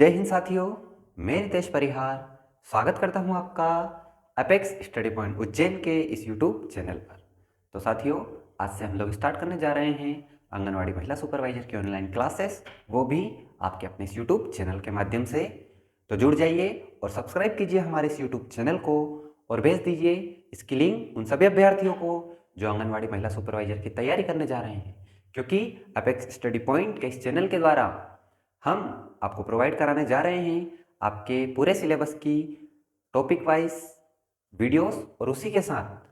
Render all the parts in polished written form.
जय हिंद साथियों, मैं रितेश परिहार स्वागत करता हूं आपका अपेक्स स्टडी पॉइंट उज्जैन के इस यूट्यूब चैनल पर। तो साथियों, आज से हम लोग स्टार्ट करने जा रहे हैं आंगनवाड़ी महिला सुपरवाइजर की ऑनलाइन क्लासेस, वो भी आपके अपने इस यूट्यूब चैनल के माध्यम से। तो जुड़ जाइए और सब्सक्राइब कीजिए हमारे इस यूट्यूब चैनल को और भेज दीजिए इसकी लिंक उन सभी अभ्यर्थियों को जो आंगनवाड़ी महिला सुपरवाइजर की तैयारी करने जा रहे हैं, क्योंकि अपेक्स स्टडी पॉइंट के इस चैनल के द्वारा हम आपको प्रोवाइड कराने जा रहे हैं आपके पूरे सिलेबस की टॉपिक वाइज वीडियोस, और उसी के साथ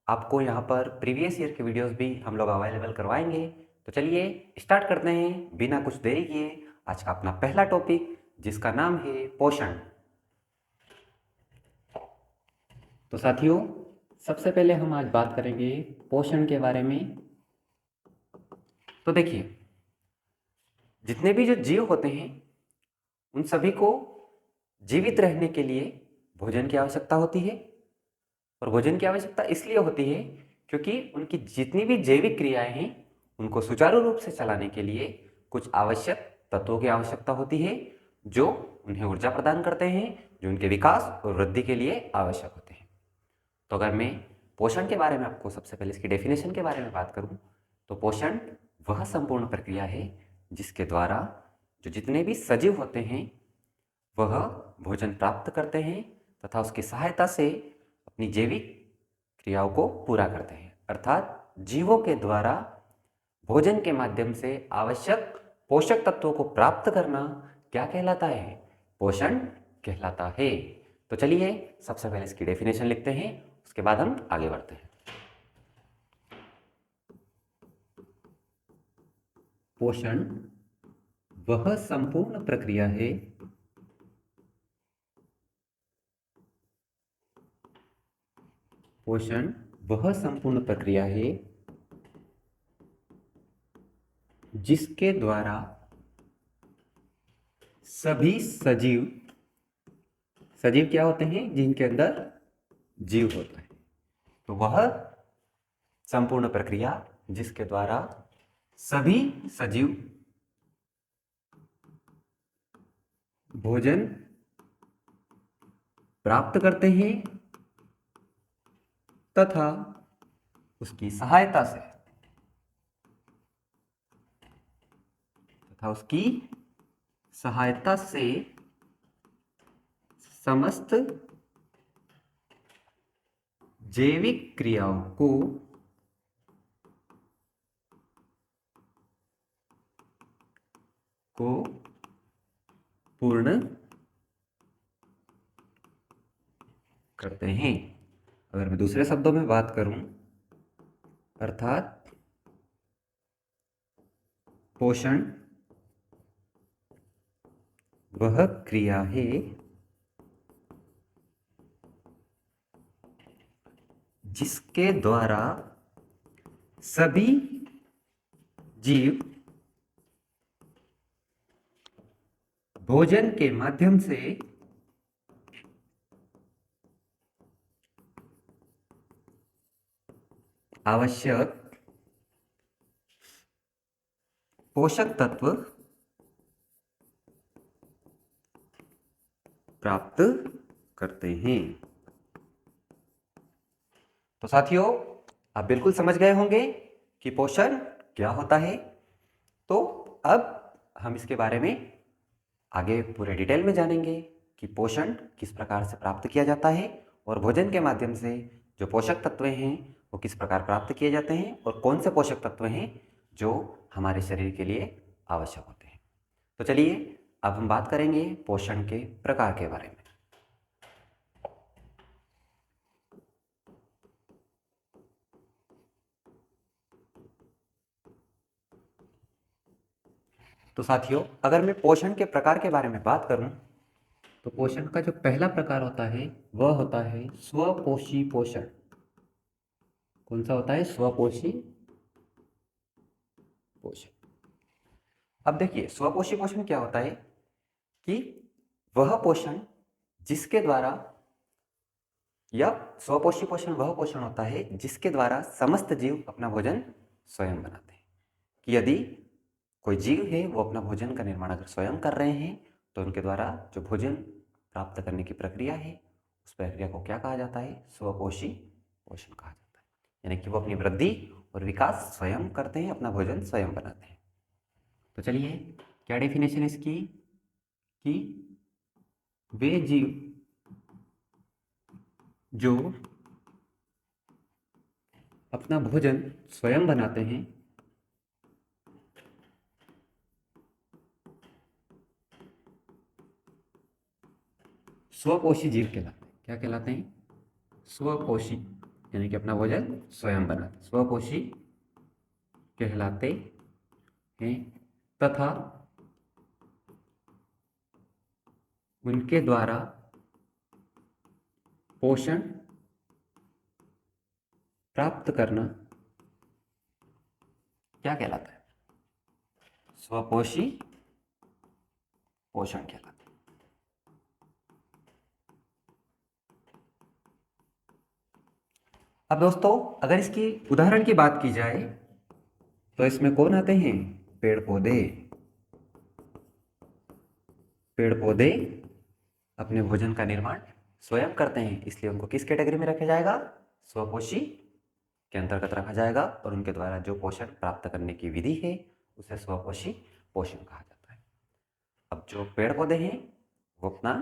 आपको यहाँ पर प्रीवियस ईयर के वीडियोस भी हम लोग अवेलेबल करवाएंगे। तो चलिए स्टार्ट करते हैं बिना कुछ देरी किए आज का अपना पहला टॉपिक, जिसका नाम है पोषण। तो साथियों, सबसे पहले हम आज बात करेंगे पोषण के बारे में। तो देखिए, जितने भी जो जीव होते हैं उन सभी को जीवित रहने के लिए भोजन की आवश्यकता होती है, और भोजन की आवश्यकता इसलिए होती है क्योंकि उनकी जितनी भी जैविक क्रियाएं हैं उनको सुचारू रूप से चलाने के लिए कुछ आवश्यक तत्वों की आवश्यकता होती है, जो उन्हें ऊर्जा प्रदान करते हैं, जो उनके विकास और वृद्धि के लिए आवश्यक होते हैं। तो अगर मैं पोषण के बारे में आपको सबसे पहले इसकी डेफिनेशन के बारे में बात करूं, तो पोषण वह संपूर्ण प्रक्रिया है जिसके द्वारा जो जितने भी सजीव होते हैं वह भोजन प्राप्त करते हैं तथा उसकी सहायता से अपनी जैविक क्रियाओं को पूरा करते हैं। अर्थात जीवों के द्वारा भोजन के माध्यम से आवश्यक पोषक तत्वों को प्राप्त करना क्या कहलाता है? पोषण कहलाता है। तो चलिए सबसे पहले इसकी डेफिनेशन लिखते हैं, उसके बाद हम आगे बढ़ते हैं। पोषण वह संपूर्ण प्रक्रिया है पोषण वह संपूर्ण प्रक्रिया है जिसके द्वारा सभी सजीव सजीव क्या होते हैं? जिनके अंदर जीव होता है। तो वह संपूर्ण प्रक्रिया जिसके द्वारा सभी सजीव भोजन प्राप्त करते हैं तथा उसकी सहायता से समस्त जैविक क्रियाओं को पूर्ण करते हैं। अगर मैं दूसरे शब्दों में बात करूं, अर्थात पोषण वह क्रिया है जिसके द्वारा सभी जीव भोजन के माध्यम से आवश्यक पोषक तत्व प्राप्त करते हैं। तो साथियों, आप बिल्कुल समझ गए होंगे कि पोषण क्या होता है। तो अब हम इसके बारे में आगे पूरे डिटेल में जानेंगे कि पोषण किस प्रकार से प्राप्त किया जाता है और भोजन के माध्यम से जो पोषक तत्व हैं वो किस प्रकार प्राप्त किए जाते हैं, और कौन से पोषक तत्व हैं जो हमारे शरीर के लिए आवश्यक होते हैं। तो चलिए अब हम बात करेंगे पोषण के प्रकार के बारे में। तो साथियों, अगर मैं पोषण के प्रकार के बारे में बात करूं, तो पोषण का जो पहला प्रकार होता है वह होता है स्वपोषी पोषण। कौन सा होता है? स्वपोषी पोषण। अब देखिए, स्वपोषी पोषण क्या होता है कि वह पोषण जिसके द्वारा, या स्वपोषी पोषण वह पोषण होता है जिसके द्वारा समस्त जीव अपना भोजन स्वयं बनाते हैं। कि यदि कोई जीव है वो अपना भोजन का निर्माण अगर स्वयं कर रहे हैं तो उनके द्वारा जो भोजन प्राप्त करने की प्रक्रिया है उस प्रक्रिया को क्या कहा जाता है? स्वपोषी पोषण कहा जाता है। यानी कि वो अपनी वृद्धि और विकास स्वयं करते हैं, अपना भोजन स्वयं बनाते हैं। तो चलिए क्या डेफिनेशन है इसकी कि वे जीव जो अपना भोजन स्वयं बनाते हैं स्वपोषी जीव कहलाते हैं। क्या कहलाते हैं? स्वपोषी, यानी कि अपना भोजन स्वयं बनाते, स्वपोषी कहलाते हैं तथा उनके द्वारा पोषण प्राप्त करना क्या कहलाता है? स्वपोषी पोषण कहलाता है। अब दोस्तों अगर इसकी उदाहरण की बात की जाए तो इसमें कौन आते हैं? पेड़ पौधे। पेड़ पौधे अपने भोजन का निर्माण स्वयं करते हैं, इसलिए उनको किस कैटेगरी में रखा जाएगा? स्वपोषी के अंतर्गत रखा जाएगा और उनके द्वारा जो पोषण प्राप्त करने की विधि है उसे स्वपोषी पोषण कहा जाता है। अब जो पेड़ पौधे हैं वो अपना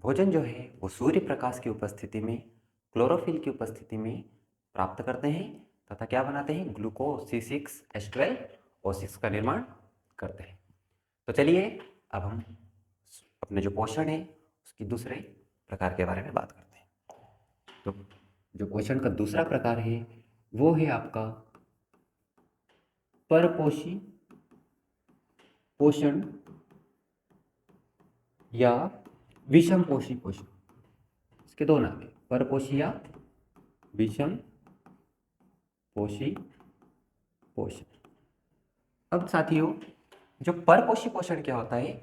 भोजन जो है वो सूर्य प्रकाश की उपस्थिति में, क्लोरोफिल की उपस्थिति में प्राप्त करते हैं तथा क्या बनाते हैं? ग्लूकोज C6H12O6 का निर्माण करते हैं। तो चलिए अब हम अपने जो पोषण है उसकी दूसरे प्रकार के बारे में बात करते हैं। तो जो पोषण का दूसरा प्रकार है वो है आपका परपोषी पोषण या विषमपोषी पोषण। इसके दो नाम है, परपोषी या विषम पोषी पोषण। अब साथियों जो परपोषी पोषण क्या होता है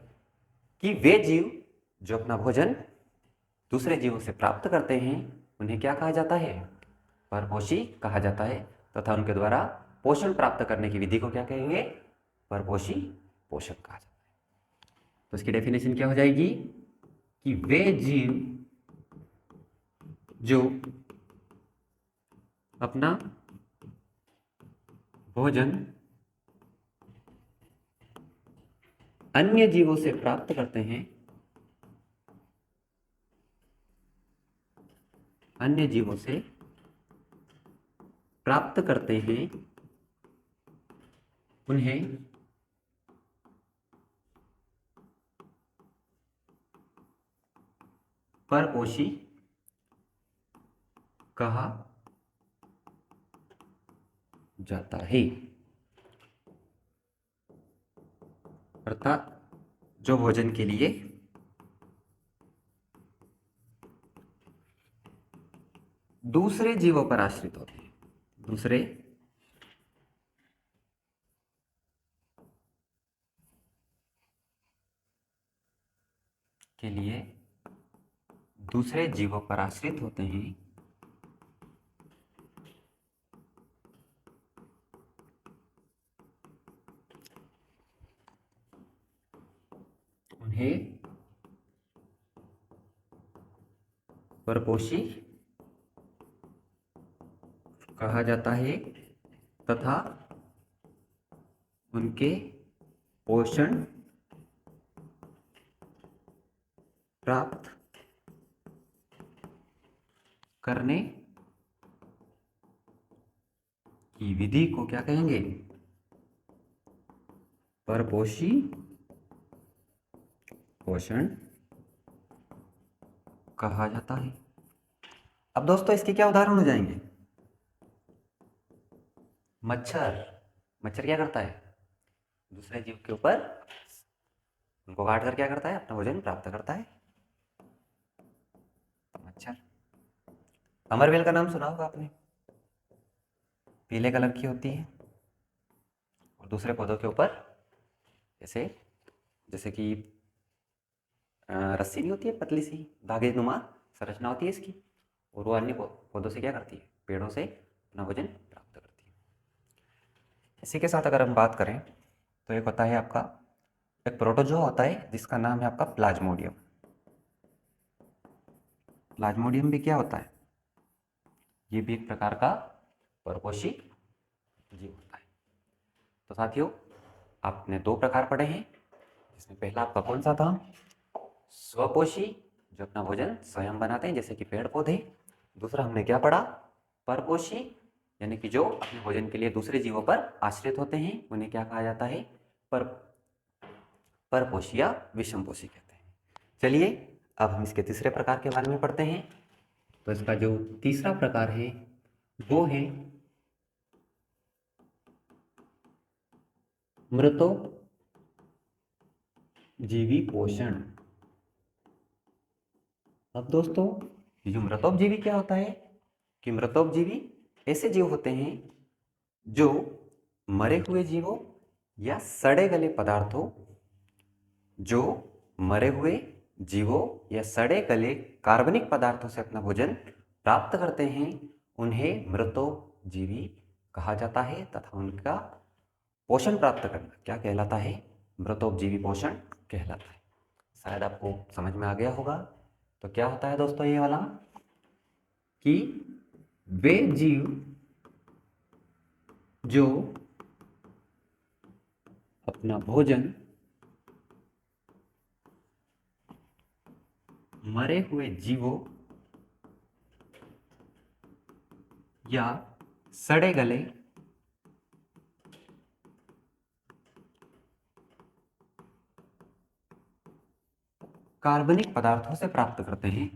कि वे जीव जो अपना भोजन दूसरे जीवों से प्राप्त करते हैं उन्हें क्या कहा जाता है? परपोषी कहा जाता है तथा उनके द्वारा पोषण प्राप्त करने की विधि को क्या कहेंगे? परपोषी पोषण कहा जाता है। तो इसकी डेफिनेशन क्या हो जाएगी कि वे जीव जो अपना भोजन अन्य जीवों से प्राप्त करते हैं, अन्य जीवों से प्राप्त करते हैं, उन्हें परपोषी कहा जाता है। अर्थात जो भोजन के लिए दूसरे जीवों पर आश्रित होते हैं, दूसरे के लिए दूसरे जीवों पर आश्रित होते हैं, उन्हें परपोषी कहा जाता है तथा उनके पोषण प्राप्त करने की विधि को क्या कहेंगे? परपोषी पोषण कहा जाता है। अब दोस्तों इसके क्या उदाहरण हो जाएंगे? मच्छर। मच्छर क्या करता है? दूसरे जीव के ऊपर उनको काट कर क्या करता है? अपना भोजन प्राप्त करता है। मच्छर। अमरवेल का नाम सुना होगा आपने, पीले कलर की होती है और दूसरे पौधों के ऊपर जैसे कि रस्सी नहीं होती है, पतली सी धागे नुमा संरचना होती है इसकी, और वो अन्य पौधों से क्या करती है? पेड़ों से अपना भोजन प्राप्त करती है। इसी के साथ अगर हम बात करें तो एक होता है आपका एक प्रोटोजोआ होता है जिसका नाम है आपका प्लाज्मोडियम। प्लाज्मोडियम भी क्या होता है? ये भी एक प्रकार का परपोषी जीव होता है। तो साथियों, आपने दो प्रकार पढ़े हैं, जिसमें पहला आपका कौन सा था? स्वपोषी, जो अपना भोजन स्वयं बनाते हैं जैसे कि पेड़ पौधे। दूसरा हमने क्या पढ़ा? परपोषी, यानी कि जो अपने भोजन के लिए दूसरे जीवों पर आश्रित होते हैं, उन्हें क्या कहा जाता है? परपोषी या विषमपोषी कहते हैं। चलिए अब हम इसके तीसरे प्रकार के बारे में पढ़ते हैं। तो इसका जो तीसरा प्रकार है वो है मृतोपजीवी पोषण। अब दोस्तों, ये जो मृतोपजीवी क्या होता है कि मृतोपजीवी ऐसे जीव होते हैं जो मरे हुए जीवों या सड़े गले पदार्थों, जो मरे हुए जीवों या सड़े गले कार्बनिक पदार्थों से अपना भोजन प्राप्त करते हैं, उन्हें मृतोपजीवी कहा जाता है। तथा उनका पोषण प्राप्त करना क्या कहलाता है? मृतोपजीवी पोषण कहलाता है। शायद आपको समझ में आ गया होगा। तो क्या होता है दोस्तों ये वाला कि वे जीव जो अपना भोजन मरे हुए जीवों या सड़े गले कार्बनिक पदार्थों से प्राप्त करते हैं,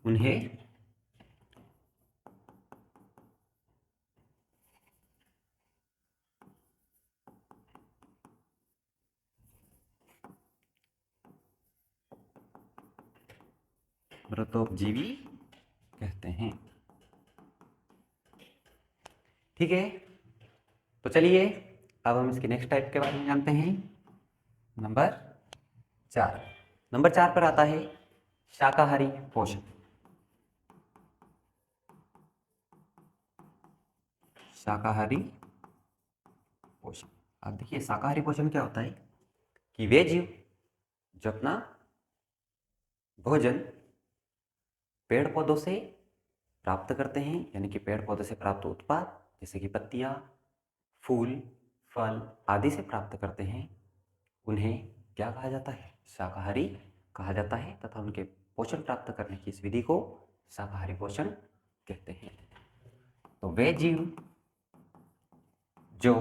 उन्हें मृतोपजीवी कहते हैं। ठीक है, तो चलिए अब हम इसके नेक्स्ट टाइप के बारे में जानते हैं। नंबर 4। नंबर 4 पर आता है शाकाहारी पोषण। शाकाहारी पोषण। अब देखिए शाकाहारी पोषण क्या होता है कि वे जीव जो अपना भोजन पेड़ पौधों से प्राप्त करते हैं, यानी कि पेड़ पौधों से प्राप्त उत्पाद जैसे कि पत्तियां, फूल, फल आदि से प्राप्त करते हैं, उन्हें क्या कहा जाता है? शाकाहारी कहा जाता है। तथा उनके पोषण प्राप्त करने की इस विधि को शाकाहारी पोषण कहते हैं। तो वे जीव जो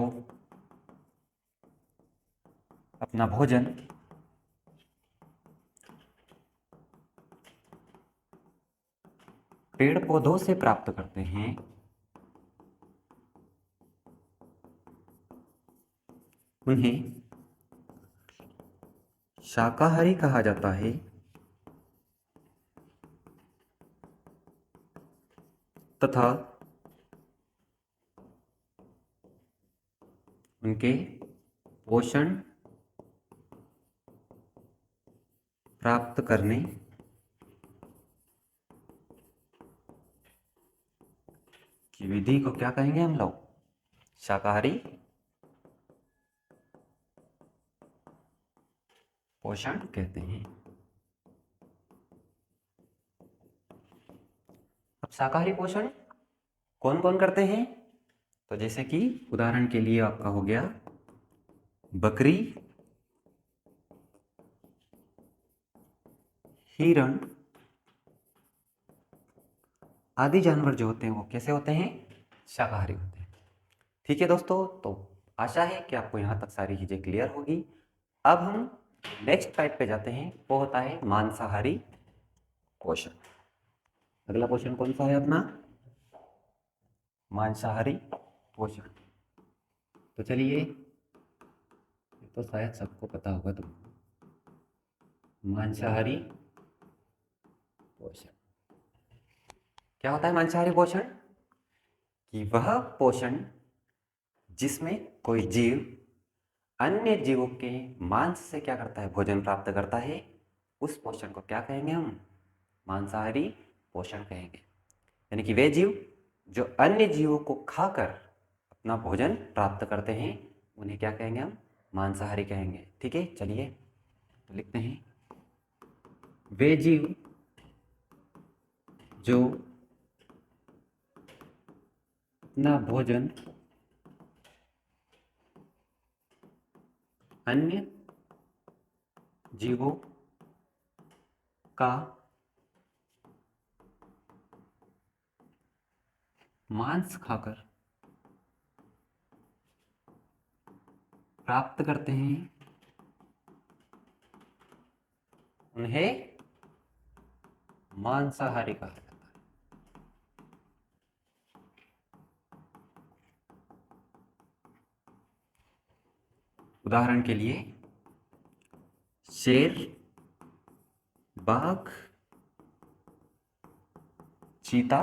अपना भोजन पेड़ पौधों से प्राप्त करते हैं, उन्हें शाकाहारी कहा जाता है। तथा उनके पोषण प्राप्त करने की विधि को क्या कहेंगे हम लोग? शाकाहारी पोषण कहते हैं। अब शाकाहारी पोषण कौन कौन करते हैं? तो जैसे कि उदाहरण के लिए आपका हो गया बकरी, हिरण आदि जानवर जो होते हैं वो कैसे होते हैं? शाकाहारी होते हैं। ठीक है दोस्तों, तो आशा है कि आपको यहाँ तक सारी चीज़ें क्लियर होगी। अब हम नेक्स्ट टाइप पे जाते हैं, वो होता है मांसाहारी पोषण। अगला पोषण कौन सा है अपना? मांसाहारी पोषण। तो चलिए, तो शायद सबको पता होगा तुमको, मांसाहारी पोषण क्या होता है? मांसाहारी पोषण कि वह पोषण जिसमें कोई जीव अन्य जीवों के मांस से क्या करता है? भोजन प्राप्त करता है, उस पोषण को क्या कहेंगे हम? मांसाहारी पोषण कहेंगे। यानी कि वे जीव जो अन्य जीवों को खाकर अपना भोजन प्राप्त करते हैं उन्हें क्या कहेंगे हम? मांसाहारी कहेंगे। ठीक है, चलिए तो लिखते हैं, वे जीव जो अपना भोजन अन्य जीवों का मांस खाकर प्राप्त करते हैं उन्हें मांसाहारी कहा जाता है। उदाहरण के लिए शेर, बाघ, चीता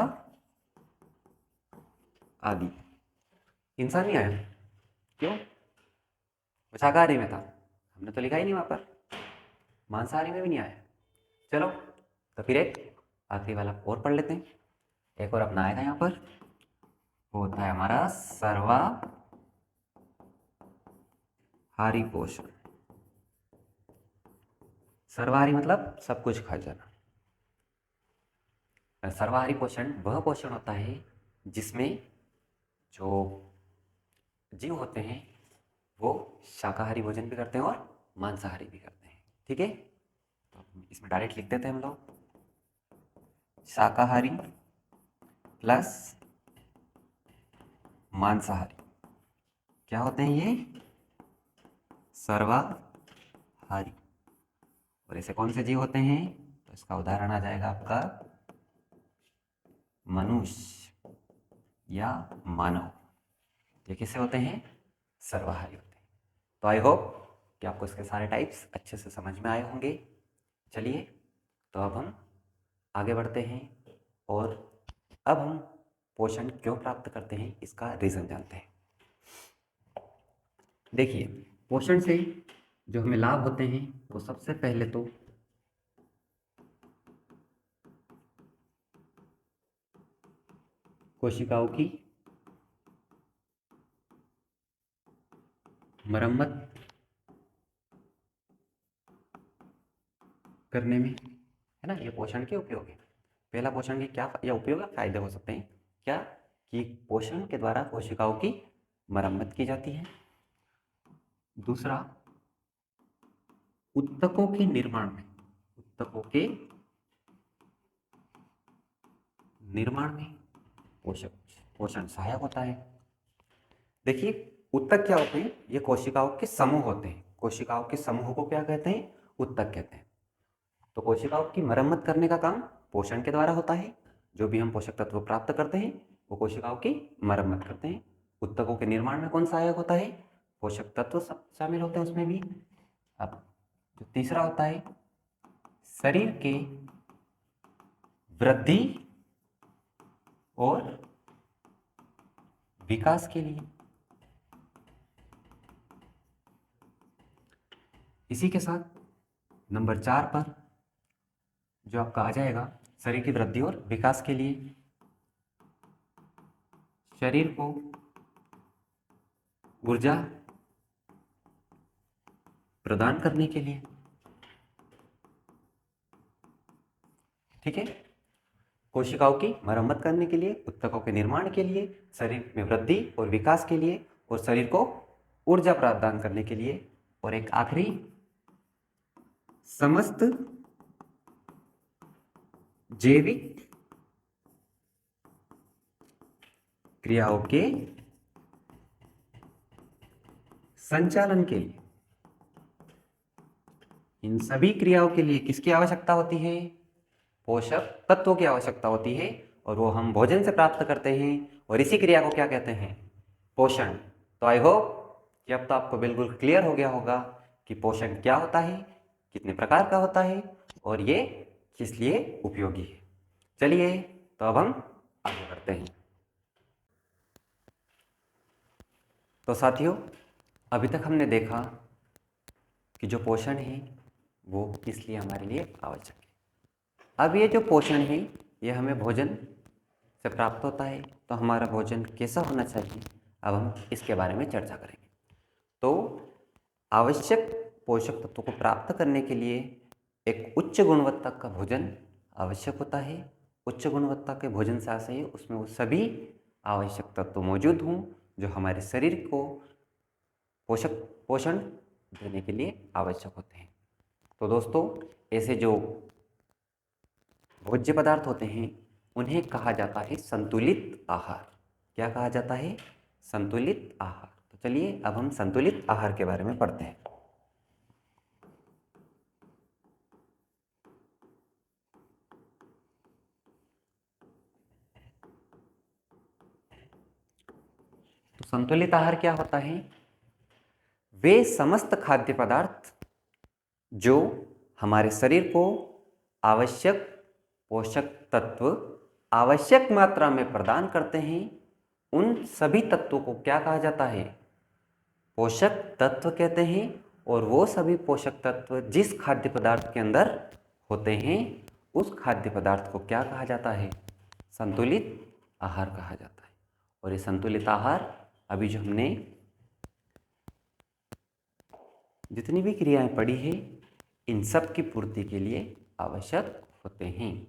आदि। इंसान नहीं आया, क्यों? वो शाकाहारी में था, हमने तो लिखा ही नहीं वहां पर, मांसाहारी में भी नहीं आया। चलो तो फिर एक आखिरी वाला और पढ़ लेते हैं। एक और अपना आएगा यहाँ पर, वो होता है हमारा सर्वाहारी पोषण। सर्वाहारी मतलब सब कुछ खा जाना। सर्वाहारी पोषण वह पोषण होता है जिसमें जो जीव होते हैं वो शाकाहारी भोजन भी करते हैं और मांसाहारी भी करते हैं। ठीक है, तो इसमें डायरेक्ट लिख देते हैं हम लोग, शाकाहारी प्लस मांसाहारी क्या होते हैं? ये सर्वाहारी। और ऐसे कौन से जीव होते हैं? तो इसका उदाहरण आ जाएगा आपका मनुष्य या मानव। ये किससे होते हैं? सर्वाहारी होते हैं। तो आई होप कि आपको इसके सारे टाइप्स अच्छे से समझ में आए होंगे। चलिए तो अब हम आगे बढ़ते हैं और अब हम पोषण क्यों प्राप्त करते हैं इसका रीज़न जानते हैं। देखिए, पोषण से जो हमें लाभ होते हैं वो सबसे पहले तो कोशिकाओं की मरम्मत करने में, है ना, ये पोषण के उपयोग है। पहला, पोषण के क्या या उपयोग या फायदे हो सकते हैं? क्या कि पोषण के द्वारा कोशिकाओं की मरम्मत की जाती है। दूसरा, उत्तकों के निर्माण में, उत्तकों के निर्माण में पोषण सहायक होता है। देखिए, उत्तक क्या होते हैं? ये कोशिकाओं के समूह होते हैं। कोशिकाओं के समूह को क्या कहते हैं? उत्तक कहते हैं। तो कोशिकाओं की मरम्मत करने का काम पोषण के द्वारा होता है। जो भी हम पोषक तत्व प्राप्त करते हैं वो कोशिकाओं की मरम्मत करते हैं। उत्तकों के निर्माण में कौन सहायक होता है? पोषक तत्व शामिल होते हैं उसमें भी। अब जो तीसरा होता है, शरीर के वृद्धि और विकास के लिए। इसी के साथ नंबर 4 पर जो आपका आ जाएगा, शरीर की वृद्धि और विकास के लिए, शरीर को ऊर्जा प्रदान करने के लिए। ठीक है, कोशिकाओं की मरम्मत करने के लिए, उत्तकों के निर्माण के लिए, शरीर में वृद्धि और विकास के लिए, और शरीर को ऊर्जा प्रदान करने के लिए, और एक आखिरी, समस्त जैविक क्रियाओं के संचालन के लिए। इन सभी क्रियाओं के लिए किसकी आवश्यकता होती है? पोषक तत्वों की आवश्यकता होती है, और वो हम भोजन से प्राप्त करते हैं, और इसी क्रिया को क्या कहते हैं? पोषण। तो आई होप कि अब तो आपको बिल्कुल क्लियर हो गया होगा कि पोषण क्या होता है, कितने प्रकार का होता है, और ये किस लिए उपयोगी है। चलिए तो अब हम आगे बढ़ते हैं। तो साथियों, अभी तक हमने देखा कि जो पोषण है वो किस लिए हमारे लिए आवश्यक है। अब ये जो पोषण है ये हमें भोजन से प्राप्त होता है। तो हमारा भोजन कैसा होना चाहिए, अब हम इसके बारे में चर्चा करेंगे। तो आवश्यक पोषक तत्वों को प्राप्त करने के लिए एक उच्च गुणवत्ता का भोजन आवश्यक होता है। उच्च गुणवत्ता के भोजन से आशय है उसमें वो सभी आवश्यक तत्व मौजूद हों जो हमारे शरीर को पोषण देने के लिए आवश्यक होते हैं। तो दोस्तों, ऐसे जो भोज्य पदार्थ होते हैं उन्हें कहा जाता है संतुलित आहार। क्या कहा जाता है? संतुलित आहार। तो चलिए अब हम संतुलित आहार के बारे में पढ़ते हैं। तो संतुलित आहार क्या होता है? वे समस्त खाद्य पदार्थ जो हमारे शरीर को आवश्यक पोषक तत्व आवश्यक मात्रा में प्रदान करते हैं, उन सभी तत्वों को क्या कहा जाता है? पोषक तत्व कहते हैं। और वो सभी पोषक तत्व जिस खाद्य पदार्थ के अंदर होते हैं उस खाद्य पदार्थ को क्या कहा जाता है? संतुलित आहार कहा जाता है। और ये संतुलित आहार अभी जो हमने जितनी भी क्रियाएं पढ़ी है इन सब की पूर्ति के लिए आवश्यक होते हैं।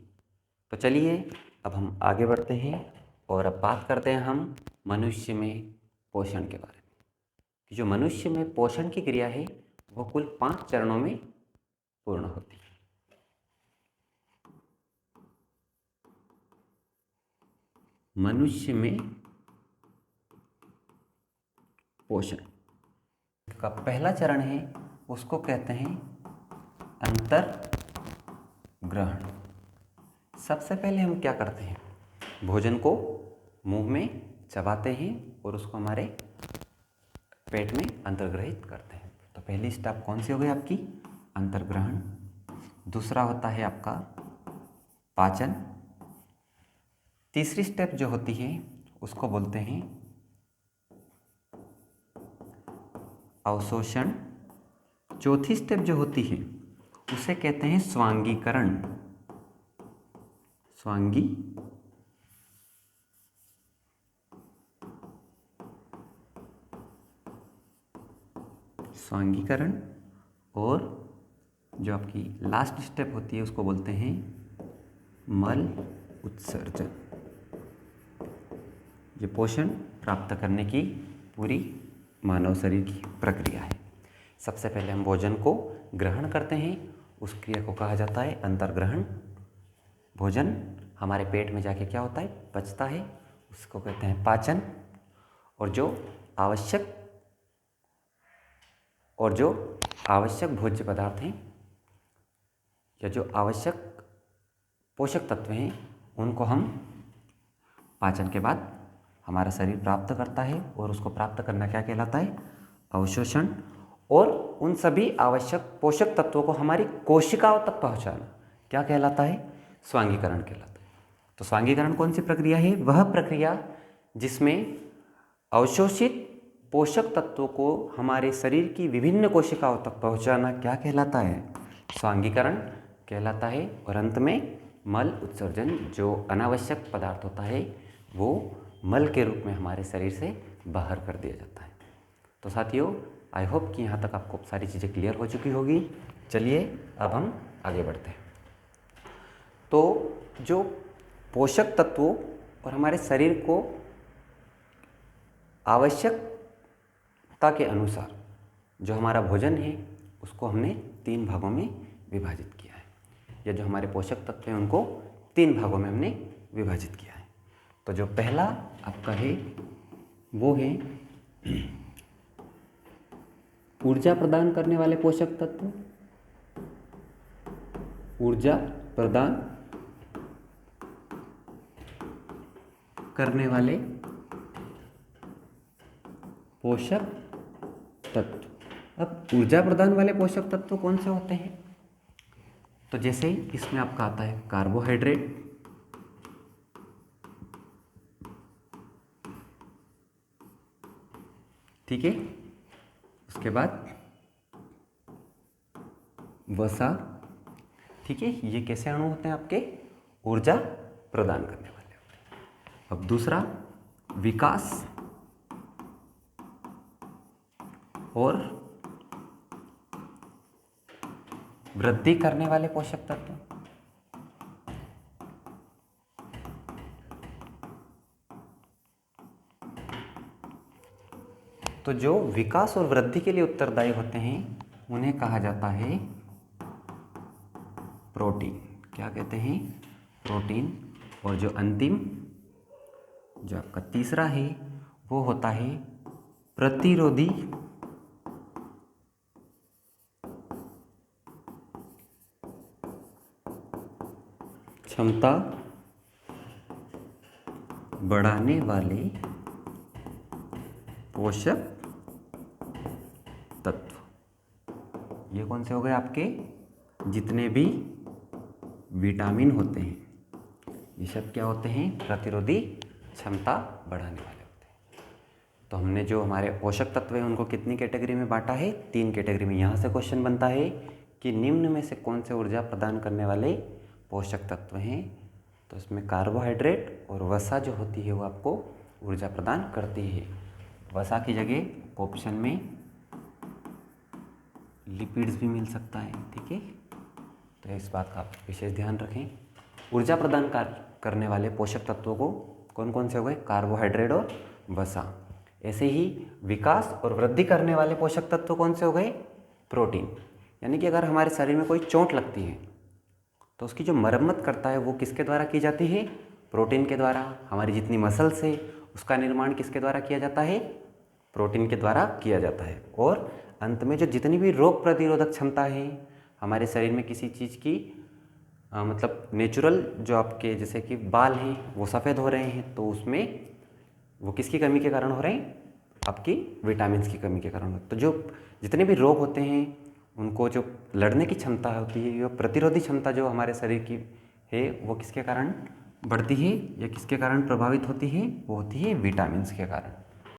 तो चलिए अब हम आगे बढ़ते हैं और अब बात करते हैं हम मनुष्य में पोषण के बारे में। कि जो मनुष्य में पोषण की क्रिया है वो कुल 5 चरणों में पूर्ण होती है। मनुष्य में पोषण का पहला चरण है उसको कहते हैं अंतर्ग्रहण। सबसे पहले हम क्या करते हैं? भोजन को मुंह में चबाते हैं और उसको हमारे पेट में अंतर्ग्रहित करते हैं। तो पहली स्टेप कौन सी हो गई आपकी? अंतर्ग्रहण। दूसरा होता है आपका पाचन। तीसरी स्टेप जो होती है उसको बोलते हैं अवशोषण। चौथी स्टेप जो होती है उसे कहते हैं स्वांगीकरण। स्वांगीकरण। और जो आपकी लास्ट स्टेप होती है उसको बोलते हैं मल उत्सर्जन। ये पोषण प्राप्त करने की पूरी मानव शरीर की प्रक्रिया है। सबसे पहले हम भोजन को ग्रहण करते हैं, उस क्रिया को कहा जाता है अंतर्ग्रहण। भोजन हमारे पेट में जाके क्या होता है? पचता है, उसको कहते हैं पाचन। और जो आवश्यक भोज्य पदार्थ हैं या जो आवश्यक पोषक तत्व हैं उनको हम पाचन के बाद हमारा शरीर प्राप्त करता है। और उसको प्राप्त करना क्या कहलाता है? अवशोषण। और उन सभी आवश्यक पोषक तत्वों को हमारी कोशिकाओं तक पहुंचाना क्या कहलाता है? स्वांगीकरण कहलाता है। तो स्वांगीकरण कौन सी प्रक्रिया है? वह प्रक्रिया जिसमें अवशोषित पोषक तत्वों को हमारे शरीर की विभिन्न कोशिकाओं तक पहुंचाना क्या कहलाता है? स्वांगीकरण कहलाता है। और अंत में मल उत्सर्जन, जो अनावश्यक पदार्थ होता है वो मल के रूप में हमारे शरीर से बाहर कर दिया जाता है। तो साथियों, आई होप कि यहाँ तक आपको सारी चीज़ें क्लियर हो चुकी होगी। चलिए अब हम आगे बढ़ते हैं। तो जो पोषक तत्वों और हमारे शरीर को आवश्यकता के अनुसार जो हमारा भोजन है उसको हमने 3 भागों में विभाजित किया है। या जो हमारे पोषक तत्व हैं उनको 3 भागों में हमने विभाजित किया है। तो जो पहला आपका है वो है ऊर्जा प्रदान करने वाले पोषक तत्व। ऊर्जा प्रदान करने वाले पोषक तत्व। अब ऊर्जा प्रदान वाले पोषक तत्व कौन से होते हैं? तो जैसे इसमें आपका आता है कार्बोहाइड्रेट, ठीक है। उसके बाद वसा, ठीक है। ये कैसे अणु होते हैं आपके? ऊर्जा प्रदान करने वाले होते हैं। अब दूसरा, विकास और वृद्धि करने वाले पोषक तत्व। तो जो विकास और वृद्धि के लिए उत्तरदायी होते हैं उन्हें कहा जाता है प्रोटीन। क्या कहते हैं? प्रोटीन। और जो अंतिम, जो आपका तीसरा है, वो होता है प्रतिरोधी क्षमता बढ़ाने वाले पोषक तत्व। ये कौन से हो गए आपके? जितने भी विटामिन होते हैं, ये सब क्या होते हैं? प्रतिरोधी क्षमता बढ़ाने वाले होते हैं। तो हमने जो हमारे पोषक तत्व हैं उनको कितनी कैटेगरी में बांटा है? 3 कैटेगरी में। यहाँ से क्वेश्चन बनता है कि निम्न में से कौन से ऊर्जा प्रदान करने वाले पोषक तत्व हैं? तो इसमें कार्बोहाइड्रेट और वसा जो होती है वो आपको ऊर्जा प्रदान करती है। वसा की जगह ऑप्शन में लिपिड्स भी मिल सकता है, ठीक है। तो इस बात का आप विशेष ध्यान रखें। ऊर्जा प्रदान करने वाले पोषक तत्वों को कौन कौन से हो गए? कार्बोहाइड्रेट और वसा। ऐसे ही विकास और वृद्धि करने वाले पोषक तत्व कौन से हो गए? प्रोटीन। यानी कि अगर हमारे शरीर में कोई चोट लगती है तो उसकी जो मरम्मत करता है वो किसके द्वारा की जाती है? प्रोटीन के द्वारा। हमारी जितनी मसल्स है उसका निर्माण किसके द्वारा किया जाता है? प्रोटीन के द्वारा किया जाता है। और अंत में जो जितनी भी रोग प्रतिरोधक क्षमता है हमारे शरीर में किसी चीज़ की मतलब नेचुरल, जो आपके जैसे कि बाल हैं वो सफ़ेद हो रहे हैं तो उसमें वो किसकी कमी के कारण हो रहे हैं? आपकी विटामिन्स की कमी के कारण। तो जो जितने भी रोग होते हैं उनको जो लड़ने की क्षमता होती है, जो प्रतिरोधी क्षमता जो हमारे शरीर की है वो किसके कारण बढ़ती है या किसके कारण प्रभावित होती है? वो होती है विटामिन्स के कारण।